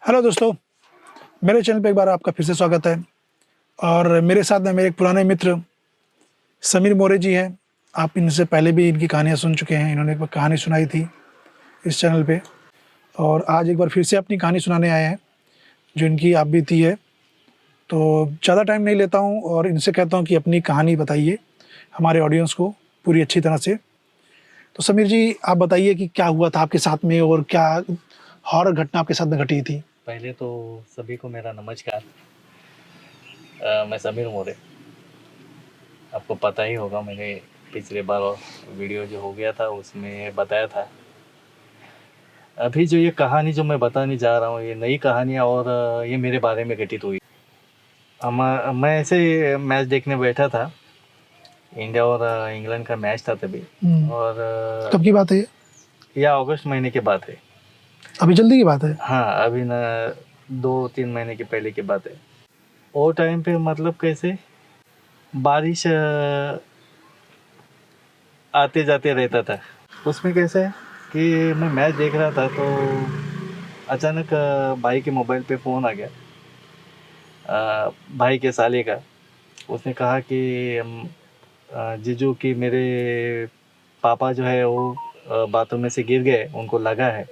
Hello दोस्तों, मेरे channel पे एक बार आपका फिर से स्वागत है। और मेरे साथ में मेरे एक पुराने मित्र समीर मोरे जी हैं। आप इनसे पहले भी इनकी कहानियाँ सुन चुके हैं। इन्होंने एक बार कहानी सुनाई थी इस चैनल पे, और आज एक बार फिर से अपनी कहानी सुनाने आए हैं जो इनकी आप बीती है। तो ज़्यादा टाइम नहीं लेता हूँ और इनसे कहता हूँ कि अपनी कहानी बताइए हमारे ऑडियंस को पूरी अच्छी तरह से। तो समीर जी, आप बताइए कि क्या हुआ था आपके साथ में और क्या हॉरर घटना आपके साथ में घटी थी। पहले तो सभी को मेरा नमस्कार। मैं समीर मोरे। आपको पता ही होगा, मैंने पिछले बार वीडियो जो हो गया था उसमें बताया था। अभी जो ये कहानी जो मैं बताने जा रहा हूँ, ये नई कहानी और ये मेरे बारे में घटित हुई। मैं ऐसे मैच देखने बैठा था, इंडिया और इंग्लैंड का मैच था तभी। और कब की बात है ये? या अगस्त महीने की बात है। अभी जल्दी की बात है? हाँ, अभी ना 2-3 महीने के पहले की बात है। वो टाइम पे मतलब कैसे बारिश आते जाते रहता था। उसमें कैसे है कि मैं मैच देख रहा था तो अचानक भाई के मोबाइल पे फ़ोन आ गया, भाई के साले का। उसने कहा कि जीजू कि मेरे पापा जो है वो बाथरूम में से गिर गए, उनको लगा है,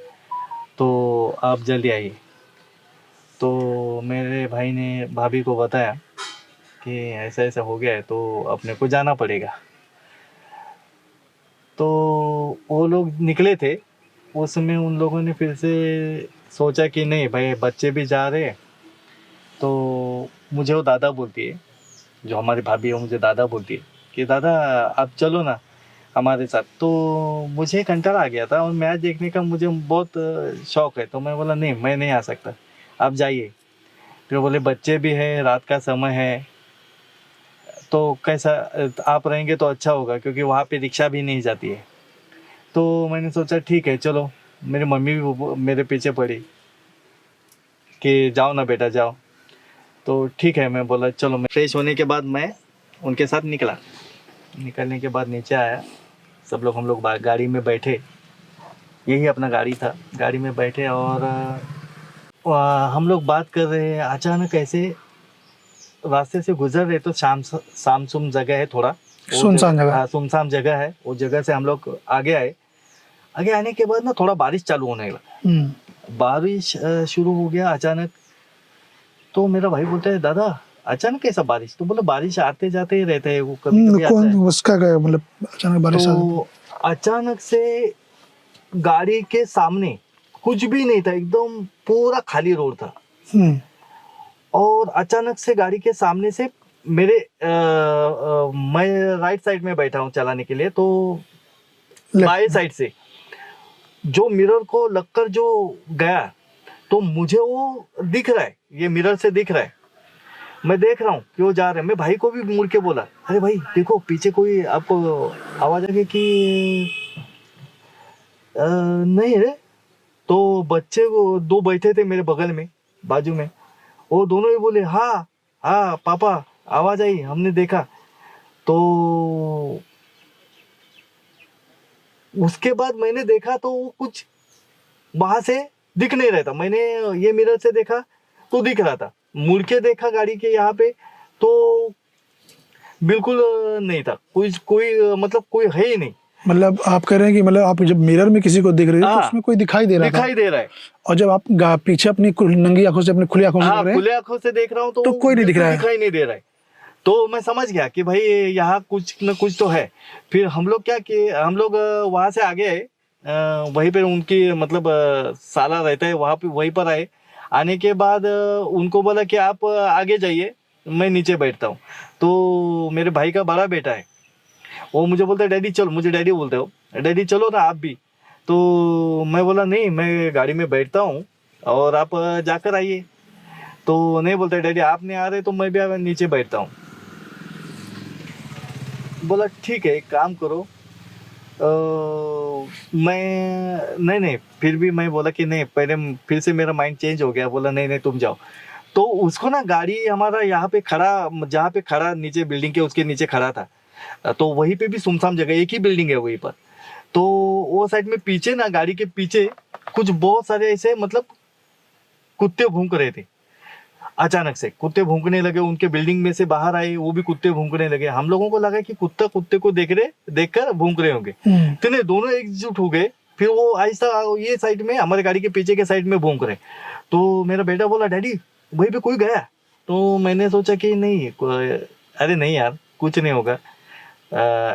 तो आप जल्दी आइए। तो मेरे भाई ने भाभी को बताया कि ऐसा ऐसा हो गया है तो अपने को जाना पड़ेगा। तो वो लोग निकले थे। उसमें उन लोगों ने फिर से सोचा कि नहीं भाई, बच्चे भी जा रहे हैं। तो मुझे वो दादा बोलती है, जो हमारी भाभी है, मुझे दादा बोलती है कि दादा आप चलो ना हमारे साथ। तो मुझे कंटाला आ गया था और मैच देखने का मुझे बहुत शौक है। तो मैं बोला नहीं, मैं नहीं आ सकता, आप जाइए। फिर बोले बच्चे भी हैं, रात का समय है, तो कैसा आप रहेंगे तो अच्छा होगा, क्योंकि वहाँ पे रिक्शा भी नहीं जाती है। तो मैंने सोचा ठीक है चलो। मेरी मम्मी भी मेरे पीछे पड़ी कि जाओ ना बेटा जाओ। तो ठीक है, मैं बोला चलो। मैं फ्रेश होने के बाद मैं उनके साथ निकला। निकलने के बाद नीचे आया, सब लोग हम लोग गाड़ी में बैठे। यही अपना गाड़ी था, गाड़ी में बैठे और हम लोग बात कर रहे हैं। अचानक ऐसे रास्ते से गुजर रहे तो शाम सुम जगह है थोड़ा, सुनसान जगह। हाँ सुनसान जगह है। वो जगह से हम लोग आगे आए। आगे आने के बाद ना थोड़ा बारिश चालू होने लगा। बारिश शुरू हो गया अचानक। तो मेरा भाई बोलता है दादा अचानक कैसा बारिश? तो बोला बारिश आते जाते ही रहता है, वो कभी कभी आता है। उसका क्या मतलब अचानक बारिश आ तो अचानक से गाड़ी के सामने कुछ भी नहीं था, एकदम पूरा खाली रोड था। और अचानक से गाड़ी के सामने से मेरे मैं राइट साइड में बैठा हूँ चलाने के लिए, तो बाएं साइड से जो मिरर को लगकर जो गया, तो मुझे वो दिख रहा है, ये मिरर से दिख रहा है। मैं देख रहा हूँ कि वो जा रहे हैं। मैं भाई को भी मुड़ के बोला अरे भाई देखो पीछे कोई आपको आवाज आ गई कि नहीं रे। तो बच्चे वो 2 बैठे थे मेरे बगल में बाजू में, वो दोनों ही बोले हाँ हाँ पापा आवाज आई, हमने देखा। तो उसके बाद मैंने देखा तो वो कुछ वहां से दिख नहीं रहा था। मैंने ये मिरर से देखा तो दिख रहा था, मुड़ के देखा गाड़ी के यहाँ पे तो बिल्कुल नहीं था। कोई मतलब कोई है ही नहीं। मतलब आप कह रहे हैं कि मतलब आप जब मिरर में किसी को देख रहे थे तो उसमें कोई दिखाई दे रहा था? दिखाई दे रहा है। और जब आप पीछे अपनी नंगी आंखों से, अपनी खुली आंखों से देख रहे हैं, खुले आंखों से देख रहा हूँ तो कोई नहीं दिख रहा है, दिखाई नहीं दे रहा है। तो मैं समझ गया कि भाई यहाँ कुछ न कुछ तो है। फिर हम लोग क्या किए, हम लोग वहां से आगे आए, वहीं पे उनकी मतलब साला रहता है वहां पे, वहीं पर आए। आने के बाद उनको बोला कि आप आगे जाइए, मैं नीचे बैठता हूँ। तो मेरे भाई का बड़ा बेटा है, वो मुझे बोलता है डैडी चलो, मुझे डैडी बोलते हो, डैडी चलो ना आप भी। तो मैं बोला नहीं, मैं गाड़ी में बैठता हूँ और आप जाकर आइए। तो नहीं, बोलता है डैडी आप नहीं आ रहे तो मैं भी नीचे बैठता हूँ। बोला ठीक है एक काम करो, मैं नहीं, फिर भी मैं बोला कि नहीं, पहले फिर से मेरा माइंड चेंज हो गया। बोला नहीं नहीं तुम जाओ। तो उसको ना गाड़ी हमारा यहाँ पे खड़ा, जहाँ पे खड़ा नीचे बिल्डिंग के उसके नीचे खड़ा था, तो वहीं पे भी सुनसान जगह, एक ही बिल्डिंग है वहीं पर। तो वो साइड में पीछे ना, गाड़ी के पीछे कुछ बहुत सारे ऐसे मतलब कुत्ते भौंक रहे थे। अचानक से कुत्ते भौंकने लगे, उनके बिल्डिंग में से बाहर आए, वो भी कुत्ते भौंकने लगे। हम लोगों को लगा कि कुत्ता कुत्ते को देखकर भौंक रहे होंगे। तो नहीं, दोनों एकजुट हो गए। फिर वो आहिस्ता ये साइड में, हमारे गाड़ी के पीछे के साइड में भौंक रहे। तो मेरा बेटा बोला, डैडी वहीं पे कोई गया। तो मैंने सोचा कि नहीं, अरे नहीं यार, कुछ नहीं होगा,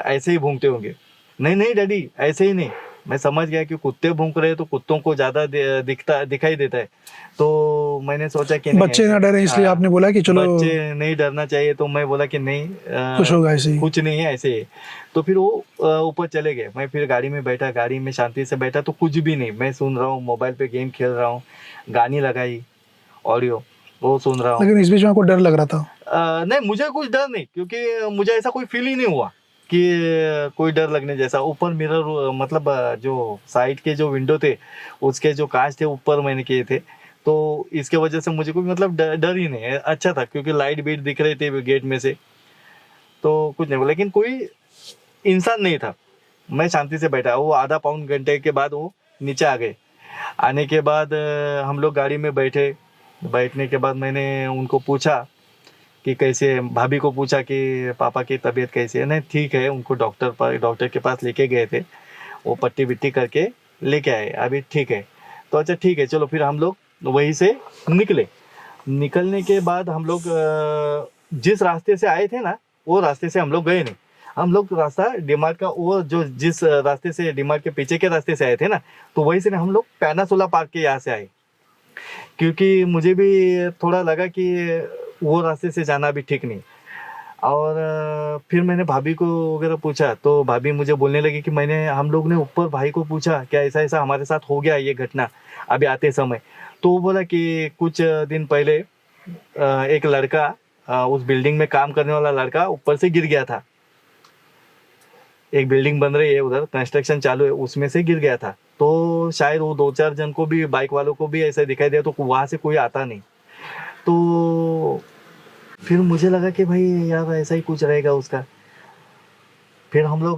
ऐसे ही भौंकते होंगे। नहीं नहीं डैडी, ऐसे ही नहीं। मैं समझ गया कि कुत्ते भौंक रहे हैं तो कुत्तों को ज्यादा दिखाई देता है। तो मैंने सोचा कि नहीं, बच्चे ना डरे इसलिए हाँ, आपने बोला कि चलो बच्चे नहीं डरना चाहिए। तो मैं बोला कि नहीं, कुछ होगा ऐसे ही। कुछ नहीं है, ऐसे ही। तो फिर वो ऊपर चले गए। मैं फिर गाड़ी में बैठा, गाड़ी में शांति से बैठा, तो कुछ भी नहीं। मैं सुन रहा हूँ, मोबाइल पे गेम खेल रहा हूँ, गानी लगाई, ऑडियो वो सुन रहा हूँ। लेकिन इस बीच में आपको डर लग रहा था? नहीं, मुझे कुछ डर नहीं, क्योंकि मुझे ऐसा कोई फील ही नहीं हुआ कि कोई डर लगने जैसा। ऊपर मिरर, मतलब जो साइड के जो विंडो थे, उसके जो कांच थे ऊपर मैंने किए थे। तो इसके वजह से मुझे कोई मतलब डर ही नहीं है। अच्छा था, क्योंकि लाइट बीट दिख रहे थे गेट में से, तो कुछ नहीं हुआ। लेकिन कोई इंसान नहीं था। मैं शांति से बैठा। वो आधा पौन घंटे के बाद वो नीचे आ गए। आने के बाद हम लोग गाड़ी में बैठे। बैठने के बाद मैंने उनको पूछा कि कैसे, भाभी को पूछा कि पापा की तबीयत कैसी है। नहीं, ठीक है। उनको डॉक्टर के पास लेके गए थे, वो पट्टी बिट्टी करके लेके आए, अभी ठीक है। तो अच्छा ठीक है, चलो। फिर हम लोग वहीं से निकले। निकलने के बाद हम लोग जिस रास्ते से आए थे ना, वो रास्ते से हम लोग गए नहीं। हम लोग रास्ता डीमार्ट का, वो जो जिस रास्ते से डीमार्ट के पीछे के रास्ते से आए थे ना, तो वहीं से हम लोग पैनासोला पार्क के यहाँ से आए। क्योंकि मुझे भी थोड़ा लगा कि वो रास्ते से जाना भी ठीक नहीं। और फिर मैंने भाभी को वगैरह पूछा, तो भाभी मुझे बोलने लगी कि हम लोग ने ऊपर भाई को पूछा क्या ऐसा ऐसा हमारे साथ हो गया ये घटना अभी आते समय। तो वो बोला कि कुछ दिन पहले एक लड़का, उस बिल्डिंग में काम करने वाला लड़का ऊपर से गिर गया था। एक बिल्डिंग बन रही है उधर, कंस्ट्रक्शन चालू है, उसमें से गिर गया था। तो शायद वो 2-4 जन को भी, बाइक वालों को भी ऐसा दिखाई दिया, तो वहां से कोई आता नहीं। तो फिर मुझे लगा कि भाई यार ऐसा ही कुछ रहेगा उसका। फिर हम लोग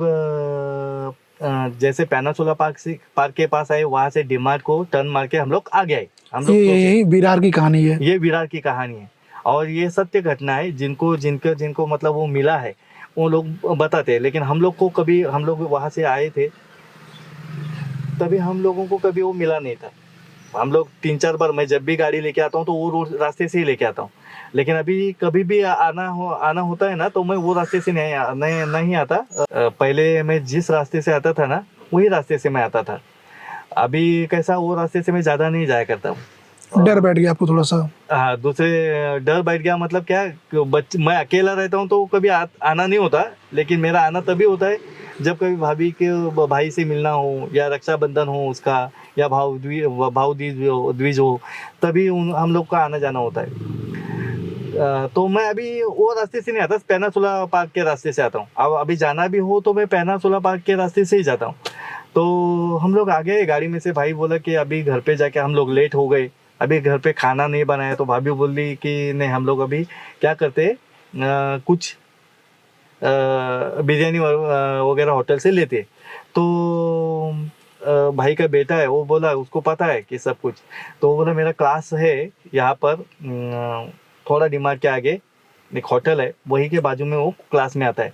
जैसे पैनासोला पार्क के पास आए, वहां से डीमार्ट को टर्न मार के हम लोग आगे आए। हम लोग ये विरार की कहानी है। ये विरार की कहानी है, और ये सत्य घटना है। जिनको मतलब वो मिला है, वो लोग बताते हैं। लेकिन हम लोग को कभी, हम लोग वहां से आए थे तभी हम लोगों को कभी वो मिला नहीं था। हम लोग 3-4 बार, मैं जब भी गाड़ी लेके आता हूँ तो वो रोड रास्ते से ही लेके आता हूँ। लेकिन अभी कभी भी आना होता है ना, तो मैं वो रास्ते से नहीं आता। पहले मैं जिस रास्ते से आता था ना, वही रास्ते से मैं आता था। अभी कैसा, वो रास्ते से मैं ज्यादा नहीं जाया करता हूँ। डर बैठ गया आपको थोड़ा सा? हाँ, दूसरे डर बैठ गया, मतलब क्या, मैं अकेला रहता हूँ तो कभी आना नहीं होता। लेकिन मेरा आना तभी होता है जब कभी भाभी के भाई से मिलना हो, या रक्षाबंधन हो उसका, या भाव द्विज हो, तभी हम लोग का आना जाना होता है। तो मैं अभी वो रास्ते से नहीं आता, पैनासोला पार्क के रास्ते से आता हूँ। अब अभी जाना भी हो तो मैं पैनासोला पार्क के रास्ते से ही जाता हूँ। तो हम लोग आ गए गाड़ी में से। भाई बोला कि अभी घर पे जाके, हम लोग लेट हो गए, अभी घर पे खाना नहीं बनाया। तो भाभी बोली कि नहीं, हम लोग अभी क्या करते, कुछ बिरयानी वगैरह होटल से लेते। तो भाई का बेटा है, वो बोला उसको पता है कि सब कुछ। तो वो बोला मेरा क्लास है यहाँ पर, थोड़ा डीमार्ट के आगे एक होटल है, वही के बाजू में वो क्लास में आता है।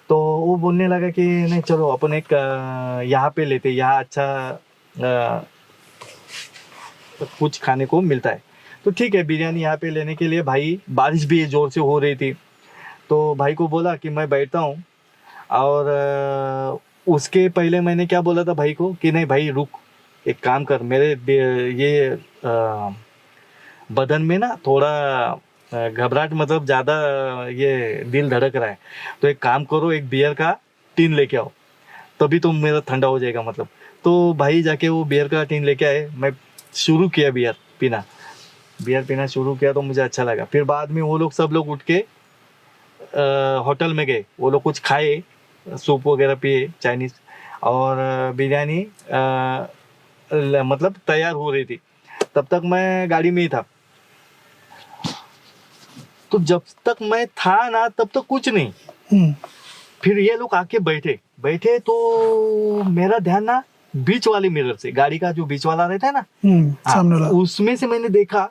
तो वो बोलने लगा कि नहीं चलो अपन एक यहाँ पे लेते, यहाँ अच्छा कुछ खाने को मिलता है। तो ठीक है, बिरयानी यहाँ पे लेने के लिए भाई, बारिश भी जोर से हो रही थी। तो भाई को बोला कि मैं बैठता हूँ। और उसके पहले मैंने क्या बोला था भाई को कि नहीं भाई रुक, एक काम कर, मेरे ये बदन में ना थोड़ा घबराहट, मतलब ज़्यादा ये दिल धड़क रहा है। तो एक काम करो, एक बियर का टीन लेके आओ, तभी तो मेरा ठंडा हो जाएगा मतलब। तो भाई जाके वो बियर का टीन लेके आए। मैं शुरू किया बियर पीना शुरू किया, तो मुझे अच्छा लगा। फिर बाद में वो लोग सब लोग उठ के होटल में गए। वो लोग कुछ खाए, सूप वगैरह पिए चाइनीज, और बिरयानी मतलब तैयार हो रही थी। तब तक मैं गाड़ी में ही था। तो जब तक मैं था ना, तब तक कुछ नहीं। फिर ये लोग आके बैठे तो मेरा ध्यान ना बीच वाले मिरर से, गाड़ी का जो बीच वाला रहता है ना, सामने वाला। उसमें से मैंने देखा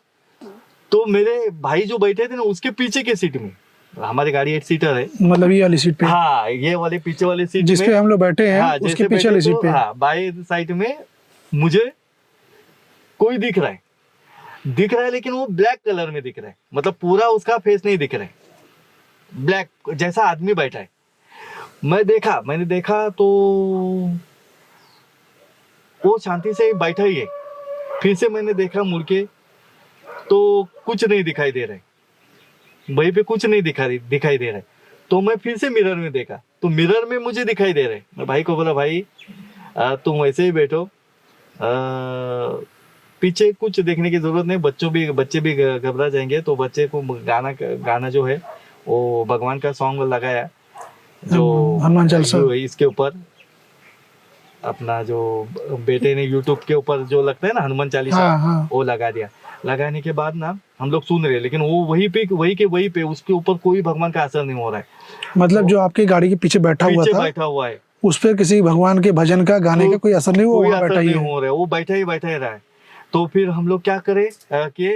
तो मेरे भाई जो बैठे थे ना उसके पीछे के सीट में, हमारी गाड़ी 8 सीटर है, मतलब ये वाली सीट पे, हाँ ये वाले पीछे वाले सीट जिस पे हम लोग बैठे हैं, हाँ, उसके जैसे पीछे वाली बैठे सीट तो, पे। हाँ, बाएं साइड में मुझे कोई दिख रहा है लेकिन वो ब्लैक कलर में दिख रहा है, मतलब पूरा उसका फेस नहीं दिख रहा है, ब्लैक जैसा आदमी बैठा है। मैंने देखा तो वो शांति से बैठा ही है। फिर से मैंने देखा मुड़ के तो कुछ नहीं दिखाई दे रहा है, वहीं पे कुछ नहीं दिखाई दे रहा है। तो मैं फिर से मिरर में देखा तो मिरर में मुझे दिखाई दे रहा है। मैं भाई को बोला, भाई तुम वैसे ही बैठो, पीछे कुछ देखने की जरूरत नहीं, बच्चे भी घबरा जाएंगे। तो बच्चे को गाना जो है वो भगवान का सॉन्ग लगाया, जो हनुमान चालीसा, इसके ऊपर अपना जो बेटे ने यूट्यूब के ऊपर जो लगता है ना हनुमान चालीसा, हाँ। वो लगा दिया। लगाने के बाद ना हम लोग सुन रहे हैं, लेकिन वो वहीं पे उसके ऊपर कोई भगवान का असर नहीं हो रहा है। मतलब जो आपकी गाड़ी के पीछे बैठा हुआ है उस पर किसी भगवान के भजन का, गाने का कोई असर नहीं हुआ, कोई असर नहीं हो रहा है, वो बैठा ही रहा है। तो फिर हम लोग क्या करें कि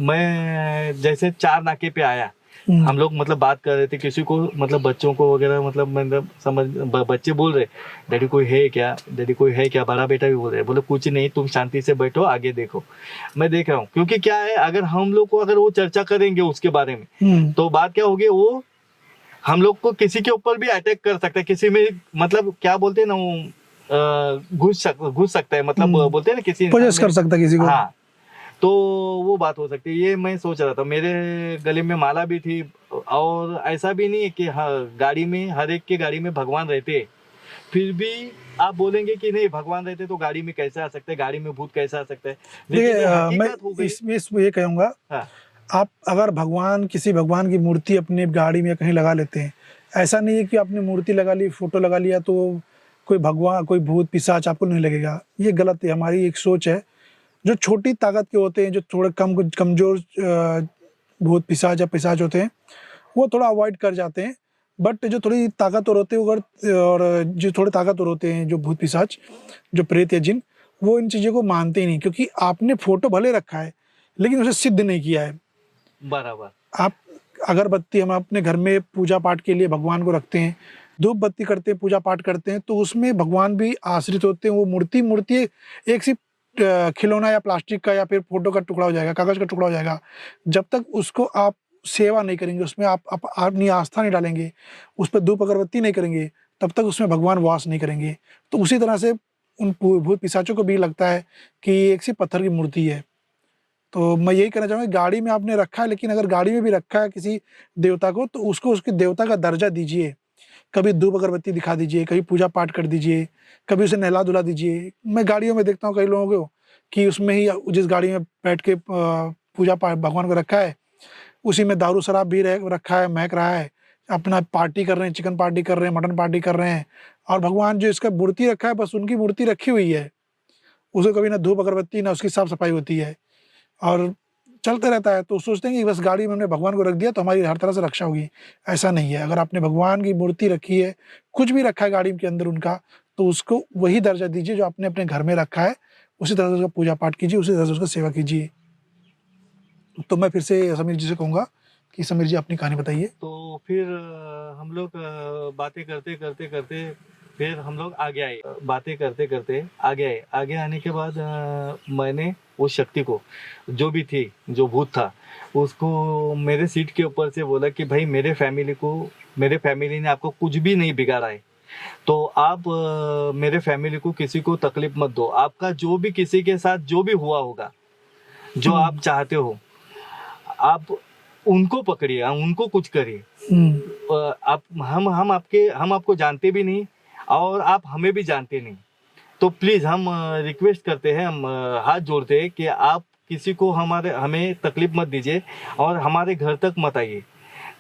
मैं जैसे 4 नाके पे आया, हम लोग मतलब बात कर रहे थे, किसी को मतलब बच्चों को वगैरह मतलब समझ, बच्चे बोल रहे डैडी कोई है क्या, बड़ा बेटा भी बोल रहे, बोले कुछ नहीं, तुम शांति से बैठो, आगे देखो। मैं देख रहा हूँ, क्योंकि क्या है, अगर हम लोग को अगर वो चर्चा करेंगे उसके बारे में तो बात क्या होगी, वो हम लोग को किसी के ऊपर भी अटैक कर सकता है, किसी में मतलब क्या बोलते हैं ना, वो घुस सकता है, मतलब बोलते हैं ना, किसी पोजेस कर सकता है किसी को। हाँ, तो वो बात हो सकती है। ये मैं सोच रहा था, मेरे गले में माला भी थी, और ऐसा भी नहीं है कि हाँ गाड़ी में, हर एक के गाड़ी में भगवान रहते, फिर भी आप बोलेंगे कि नहीं भगवान रहते तो गाड़ी में कैसे आ सकते हैं, गाड़ी में भूत कैसे आ सकते हैं। मैं इसमें ये कहूँगा, हाँ, आप अगर किसी भगवान की मूर्ति अपनी गाड़ी में कहीं लगा लेते हैं, ऐसा नहीं है कि आपने मूर्ति लगा ली, फोटो लगा लिया तो कोई भगवान, कोई भूत पिशाच आपको नहीं लगेगा। ये गलत है, हमारी एक सोच है। जो छोटी ताकत के होते हैं, जो थोड़े कमजोर भूत पिशाच या पिशाच होते हैं, वो थोड़ा अवॉइड कर जाते हैं। बट जो थोड़ी ताकतवर होते हैं, और जो थोड़े ताकतवर होते हैं, जो भूत पिशाच, जो प्रेत या जिन, वो इन चीज़ों को मानते ही नहीं, क्योंकि आपने फोटो भले रखा है लेकिन उसे सिद्ध नहीं किया है। बराबर। आप अगरबत्ती हम अपने घर में पूजा पाठ के लिए भगवान को रखते हैं, धूप बत्ती करते हैं, पूजा पाठ करते हैं, तो उसमें भगवान भी आश्रित होते हैं। वो मूर्ति एक सिर्फ खिलौना या प्लास्टिक का या फिर फोटो का टुकड़ा हो जाएगा, कागज का टुकड़ा हो जाएगा। जब तक उसको आप सेवा नहीं करेंगे, उसमें आप अपनी आस्था नहीं डालेंगे, उस पर धूप अगरबत्ती नहीं करेंगे, तब तक उसमें भगवान वास नहीं करेंगे। तो उसी तरह से उन भूत पिशाचों को भी लगता है कि एक सिर्फ पत्थर की मूर्ति है। तो मैं यही कहना चाहूँगा, गाड़ी में आपने रखा है, लेकिन अगर गाड़ी में भी रखा है किसी देवता को, तो उसको उसके देवता का दर्जा दीजिए। कभी धूप अगरबत्ती दिखा दीजिए, कभी पूजा पाठ कर दीजिए, कभी उसे नहला धुला दीजिए। मैं गाड़ियों में देखता हूँ कई लोगों को कि उसमें ही, जिस गाड़ी में बैठ के पूजा पाठ भगवान को रखा है, उसी में दारू शराब भी रखा है, महक रहा है, अपना पार्टी कर रहे हैं, चिकन पार्टी कर रहे हैं, मटन पार्टी कर रहे हैं, और भगवान जो इसका मूर्ति रखा है, बस उनकी मूर्ति रखी हुई है, उसको कभी ना धूप अगरबत्ती ना उसकी साफ सफाई होती है, और चलते रहता है। तो सोचते हैं कि बस गाड़ी में हमने भगवान को रख दिया तो हमारी हर तरह से रक्षा होगी। ऐसा नहीं है। अगर आपने भगवान की मूर्ति रखी है, कुछ भी रखा है गाड़ी के अंदर उनका, तो उसको वही दर्जा दीजिए जो आपने अपने घर में रखा है, उसी तरह से उसका पूजा पाठ कीजिए, उसी तरह से उसका सेवा कीजिए। तो मैं फिर से समीर जी से कहूँगा कि समीर जी अपनी कहानी बताइए। तो फिर हम लोग बातें करते फिर हम लोग आगे आए, बातें करते आगे आए। आगे आने के बाद मैंने उस शक्ति को, जो भी थी, जो भूत था, उसको मेरे सीट के ऊपर से बोला कि भाई मेरे फैमिली ने आपको कुछ भी नहीं बिगाड़ा है, तो आप मेरे फैमिली को किसी को तकलीफ मत दो। आपका जो भी किसी के साथ जो भी हुआ होगा, जो आप चाहते हो, आप उनको पकड़िए, उनको कुछ करिए। आप हम आपको जानते भी नहीं और आप हमें भी जानते नहीं, तो प्लीज हम रिक्वेस्ट करते हैं, हम हाथ जोड़ते हैं कि आप किसी को हमें तकलीफ मत दीजिए और हमारे घर तक मत आइए।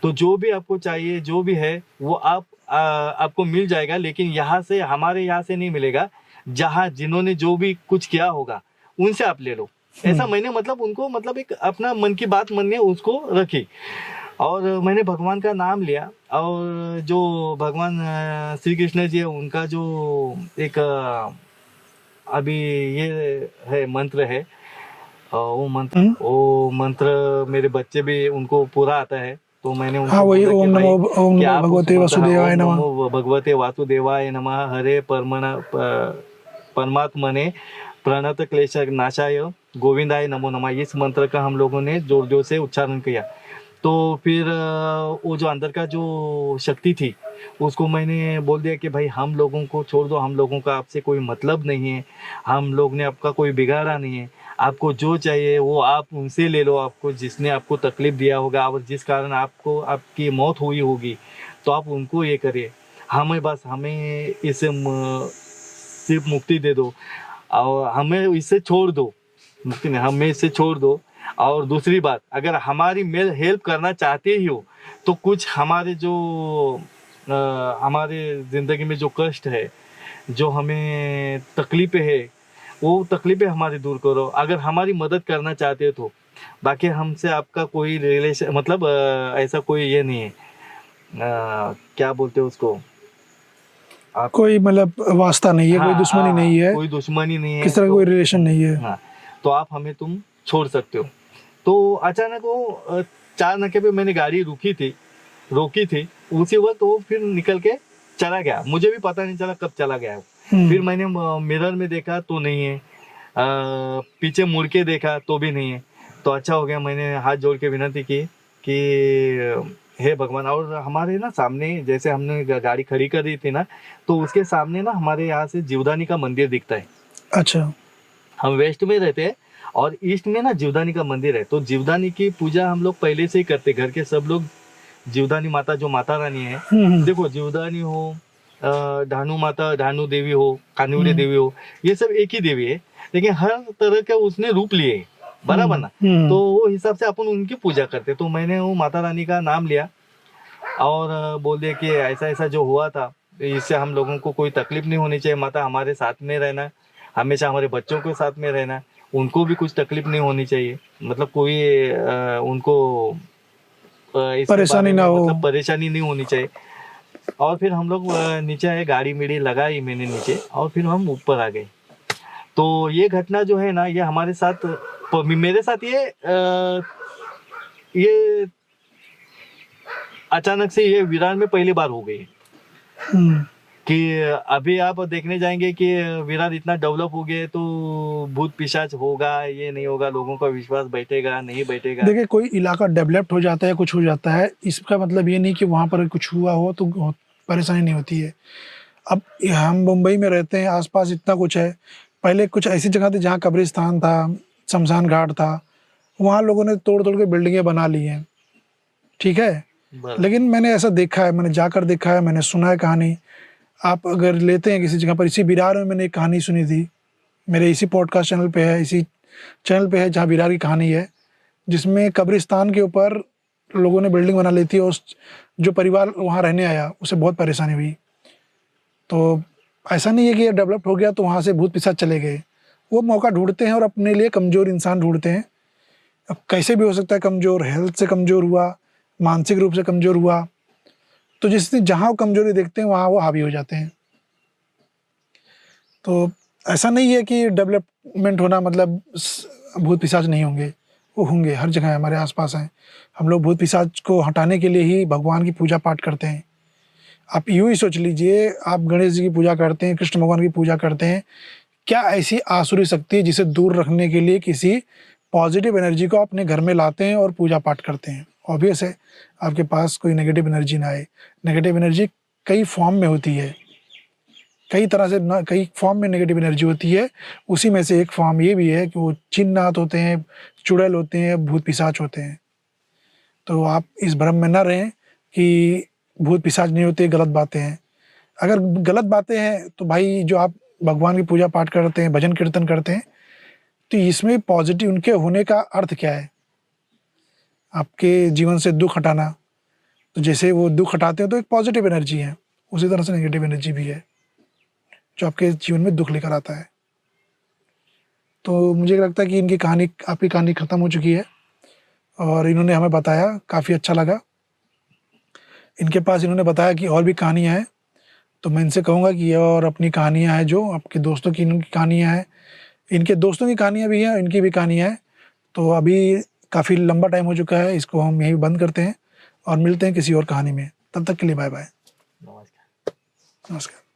तो जो भी आपको चाहिए, जो भी है, वो आपको मिल जाएगा, लेकिन हमारे यहाँ से नहीं मिलेगा। जिन्होंने जो भी कुछ किया होगा उनसे आप ले लो। ऐसा मैंने मतलब उनको मतलब एक अपना मन की बात मन में उसको रखी। और मैंने भगवान का नाम लिया, और जो भगवान श्री कृष्ण जी है उनका जो एक अभी ये है मंत्र है, हम्म। वो मंत्र मेरे बच्चे भी उनको पूरा आता है, तो मैंने हाँ, उनको वही बोला कि ओम भाई कि नमो आप उस भगवते मंत्र, हाँ, वासुदेवाय ओम नमः। नमो भगवते वासुदेवाय नमः, हरे परमात्मने प्रणत क्लेश नाशाय गोविंदाय नमो नमः, इस मंत्र का हम लोगों ने जोर जोर से उच्चारण किया। तो फिर वो जो अंदर का जो शक्ति थी उसको मैंने बोल दिया कि भाई हम लोगों को छोड़ दो, हम लोगों का आपसे कोई मतलब नहीं है, हम लोग ने आपका कोई बिगाड़ा नहीं है, आपको जो चाहिए वो आप उनसे ले लो, आपको जिसने आपको तकलीफ दिया होगा और जिस कारण आपको आपकी मौत हुई होगी तो आप उनको ये करिए, हमें बस हमें इसे सिर्फ मुक्ति दे दो और हमें इससे छोड़ दो, मुक्ति नहीं, हमें इससे छोड़ दो। और दूसरी बात, अगर हमारी मेल हेल्प करना चाहते ही हो तो कुछ हमारे जो हमारे ज़िंदगी में जो कष्ट है, जो हमें तकलीफ़ें है, वो तकलीफ़ें हमारी दूर करो, अगर हमारी मदद करना चाहते हो तो। बाकी हमसे आपका कोई रिलेशन मतलब ऐसा कोई ये नहीं है, क्या बोलते हैं उसको आप, कोई मतलब वास्ता नहीं है, कोई हाँ दुश्मनी हाँ हाँ, नहीं है, कोई दुश्मनी नहीं है, किस तरह का तो कोई रिलेशन नहीं है। हाँ, तो आप हमें तुम छोड़ सकते हो। तो अचानक वो 4 नाके पे मैंने गाड़ी रोकी थी, उसी वक्त वो फिर निकल के चला गया, मुझे भी पता नहीं चला कब चला गया वो। फिर मैंने मिरर में देखा तो नहीं है, पीछे मुड़ के देखा तो भी नहीं है। तो अच्छा हो गया, मैंने हाथ जोड़ के विनती की कि हे भगवान, और हमारे ना सामने जैसे हमने गाड़ी खड़ी कर दी थी ना, तो उसके सामने ना हमारे यहाँ से जीवदानी का मंदिर दिखता है। अच्छा। हम वेस्ट में रहते हैं और ईस्ट में ना जीवदानी का मंदिर है, तो जीवदानी की पूजा हम लोग पहले से ही करते, घर के सब लोग जीवदानी माता जो माता रानी है, देखो जीवदानी हो, ढानू माता, ढानू देवी हो, कानूरी देवी हो, ये सब एक ही देवी है, लेकिन हर तरह के उसने रूप लिए हैं, बराबर ना। तो वो हिसाब से अपन उनकी पूजा करते। तो मैंने वो माता रानी का नाम लिया और बोल दिया कि ऐसा ऐसा जो हुआ था, इससे हम लोगों को कोई तकलीफ नहीं होनी चाहिए, माता हमारे साथ में रहना, हमेशा हमारे बच्चों के साथ में रहना, उनको भी कुछ तकलीफ नहीं होनी चाहिए, मतलब कोई उनको इसके परेशानी बारे ना में हो। मतलब परेशानी नहीं होनी चाहिए। और फिर हम लोग नीचे आए, गाड़ी मेड़ी लगाई मैंने नीचे, और फिर हम ऊपर आ गए। तो ये घटना जो है ना, ये हमारे साथ, मेरे साथ ये अचानक से ये विरार में पहली बार हो गई कि अभी आप देखने जाएंगे कि विरार इतना डेवलप हो गया है, तो भूत पिशाच होगा, ये नहीं होगा, लोगों का विश्वास बैठेगा नहीं बैठेगा। देखिए, कोई इलाका डेवलप्ड हो जाता है, कुछ हो जाता है, इसका मतलब ये नहीं कि वहाँ पर कुछ हुआ हो तो परेशानी नहीं होती है। अब हम मुंबई में रहते हैं, आसपास इतना कुछ है। पहले कुछ ऐसी जगह थी जहाँ कब्रिस्तान था, शमशान घाट था, वहाँ लोगों ने तोड़ तोड़ के बिल्डिंगें बना ली हैं, ठीक है। लेकिन मैंने ऐसा देखा है, मैंने जाकर देखा है, मैंने सुना है कहानी। आप अगर लेते हैं किसी जगह पर, इसी विरार में मैंने एक कहानी सुनी थी, मेरे इसी पॉडकास्ट चैनल पे है, इसी चैनल पे है जहाँ विरार की कहानी है, जिसमें कब्रिस्तान के ऊपर लोगों ने बिल्डिंग बना ली थी और जो परिवार वहाँ रहने आया उसे बहुत परेशानी हुई। तो ऐसा नहीं है कि ये डेवलप हो गया तो वहाँ से भूत पिशाच चले गए, वो मौका ढूंढते हैं और अपने लिए कमज़ोर इंसान ढूंढते हैं। अब कैसे भी हो सकता है कमज़ोर, हेल्थ से कमज़ोर हुआ, मानसिक रूप से कमज़ोर हुआ, तो जिसने जहाँ वो कमज़ोरी देखते हैं वहाँ वो हावी हो जाते हैं। तो ऐसा नहीं है कि डेवलपमेंट होना मतलब भूत पिशाच नहीं होंगे, वो होंगे, हर जगह हमारे आसपास हैं। हम लोग भूत पिशाच को हटाने के लिए ही भगवान की पूजा पाठ करते हैं। आप यूँ ही सोच लीजिए, आप गणेश जी की पूजा करते हैं, कृष्ण भगवान की पूजा करते हैं, क्या ऐसी आसुरी शक्ति है जिसे दूर रखने के लिए किसी पॉजिटिव एनर्जी को अपने घर में लाते हैं और पूजा पाठ करते हैं? ऑब्वियस है आपके पास कोई नेगेटिव एनर्जी ना आए। नेगेटिव एनर्जी कई फॉर्म में होती है, कई तरह से ना, कई फॉर्म में नेगेटिव एनर्जी होती है। उसी में से एक फॉर्म ये भी है कि वो चिन्नात होते हैं, चुड़ैल होते हैं, भूत पिशाच होते हैं। तो आप इस भ्रम में ना रहें कि भूत पिशाच नहीं होते, गलत बातें हैं। अगर गलत बातें हैं तो भाई जो आप भगवान की पूजा पाठ करते हैं, भजन कीर्तन करते हैं, तो इसमें पॉजिटिव उनके होने का अर्थ क्या है? आपके जीवन से दुख हटाना। तो जैसे वो दुख हटाते हैं तो एक पॉजिटिव एनर्जी है, उसी तरह से नेगेटिव एनर्जी भी है जो आपके जीवन में दुख लेकर आता है। तो मुझे लगता है कि इनकी कहानी, आपकी कहानी ख़त्म हो चुकी है और इन्होंने हमें बताया, काफ़ी अच्छा लगा। इनके पास इन्होंने बताया कि और भी कहानियाँ हैं, तो मैं इनसे कहूँगा कि ये और अपनी कहानियाँ हैं जो आपके दोस्तों की, इनकी कहानियाँ हैं, इनके दोस्तों की कहानियाँ भी हैं और इनकी भी कहानियाँ हैं। तो अभी काफ़ी लंबा टाइम हो चुका है, इसको हम यहीं बंद करते हैं और मिलते हैं किसी और कहानी में। तब तक के लिए बाय बाय। नमस्कार। नमस्कार।